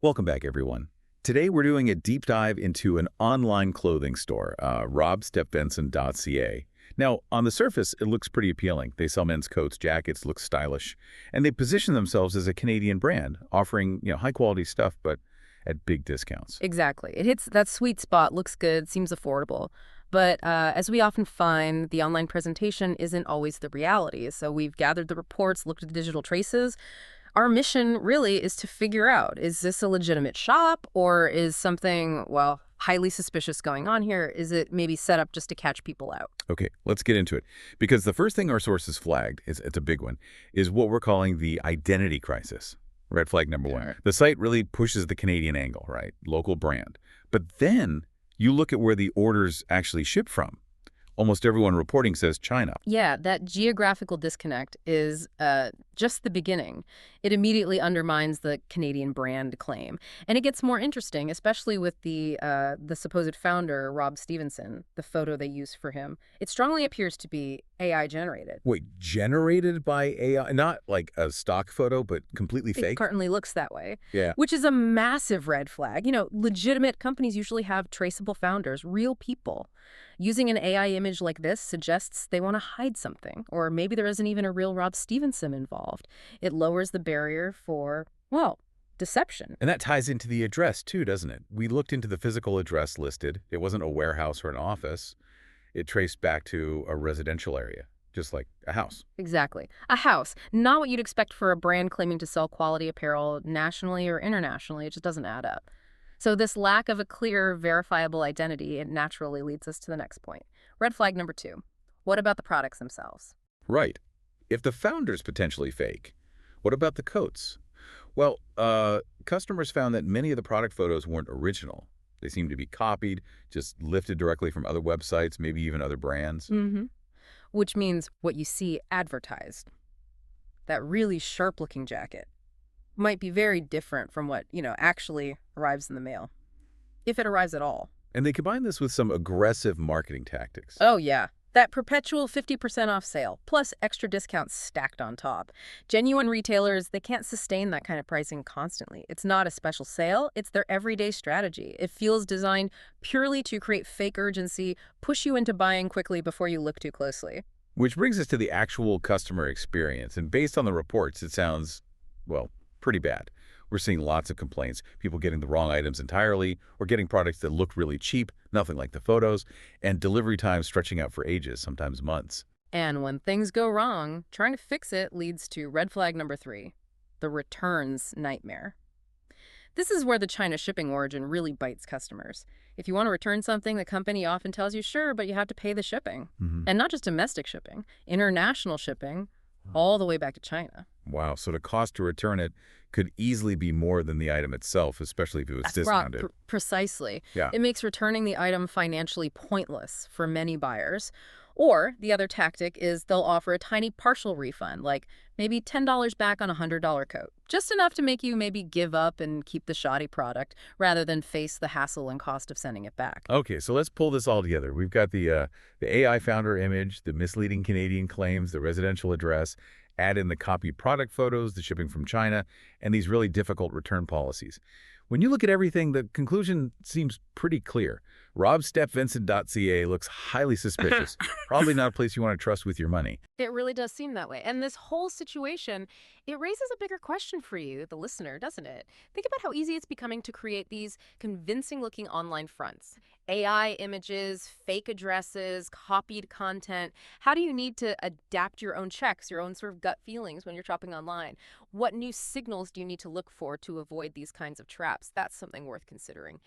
Welcome back, everyone. Today, we're doing a deep dive into an online clothing store, robstevenson.ca. Now, on the surface, it looks pretty appealing. They sell men's coats, jackets, look stylish, and they position themselves as a Canadian brand, offering high-quality stuff, but at big discounts. Exactly. It hits that sweet spot, looks good, seems affordable. But as we often find, the online presentation isn't always the reality. So we've gathered the reports, looked at the digital traces. Our mission really is to figure out, is this a legitimate shop or is something, well, highly suspicious going on here? Is it maybe set up just to catch people out? Okay, let's get into it. Because the first thing our sources flagged, it's a big one, is what we're calling the identity crisis. Red flag number one. Sure. The site really pushes the Canadian angle, right? Local brand. But then you look at where the orders actually ship from. Almost everyone reporting says China. Yeah, that geographical disconnect is just the beginning. It immediately undermines the Canadian brand claim. And it gets more interesting, especially with the supposed founder, Rob Stevenson, the photo they use for him. It strongly appears to be AI generated. Wait, generated by AI? Not like a stock photo, but completely It fake? certainly looks that way, Yeah. which is a massive red flag. Legitimate companies usually have traceable founders, real people. Using an AI image like this suggests they want to hide something, or maybe there isn't even a real Rob Stevenson involved. It lowers the barrier for, well, deception. And that ties into the address too, doesn't it? We looked into the physical address listed. It wasn't a warehouse or an office. It traced back to a residential area, just like a house. Exactly. A house, not what you'd expect for a brand claiming to sell quality apparel nationally or internationally. It just doesn't add up. So this lack of a clear, verifiable identity, it naturally leads us to the next point. Red flag number 2. What about the products themselves? Right. If the founder's potentially fake, what about the coats? Well, customers found that many of the product photos weren't original. They seemed to be copied, just lifted directly from other websites, maybe even other brands. Mm-hmm. Which means what you see advertised. That really sharp-looking jacket might be very different from what, actually arrives in the mail. If it arrives at all. And they combine this with some aggressive marketing tactics. Oh, yeah. That perpetual 50% off sale, plus extra discounts stacked on top. Genuine retailers, they can't sustain that kind of pricing constantly. It's not a special sale, it's their everyday strategy. It feels designed purely to create fake urgency, push you into buying quickly before you look too closely. Which brings us to the actual customer experience. And based on the reports, it sounds, well, pretty bad. We're seeing lots of complaints, people getting the wrong items entirely, or getting products that look really cheap, nothing like the photos, and delivery times stretching out for ages, sometimes months. And when things go wrong, trying to fix it leads to red flag number 3, the returns nightmare. This is where the China shipping origin really bites customers. If you want to return something, the company often tells you, sure, but you have to pay the shipping. And not just domestic shipping, international shipping, all the way back to China. Wow, so the cost to return it could easily be more than the item itself, especially if it was discounted. Precisely. Yeah. It makes returning the item financially pointless for many buyers. Or the other tactic is they'll offer a tiny partial refund, like maybe $10 back on a $100 coat. Just enough to make you maybe give up and keep the shoddy product rather than face the hassle and cost of sending it back. Okay, so let's pull this all together. We've got the AI founder image, the misleading Canadian claims, the residential address, add in the copied product photos, the shipping from China, and these really difficult return policies. When you look at everything, the conclusion seems pretty clear. robstevenson.ca looks highly suspicious. Probably not a place you want to trust with your money. It really does seem that way. And this whole situation, it raises a bigger question for you, the listener, doesn't it? Think about how easy it's becoming to create these convincing-looking online fronts. AI images, fake addresses, copied content. How do you need to adapt your own checks, your own sort of gut feelings when you're shopping online? What new signals do you need to look for to avoid these kinds of traps? That's something worth considering.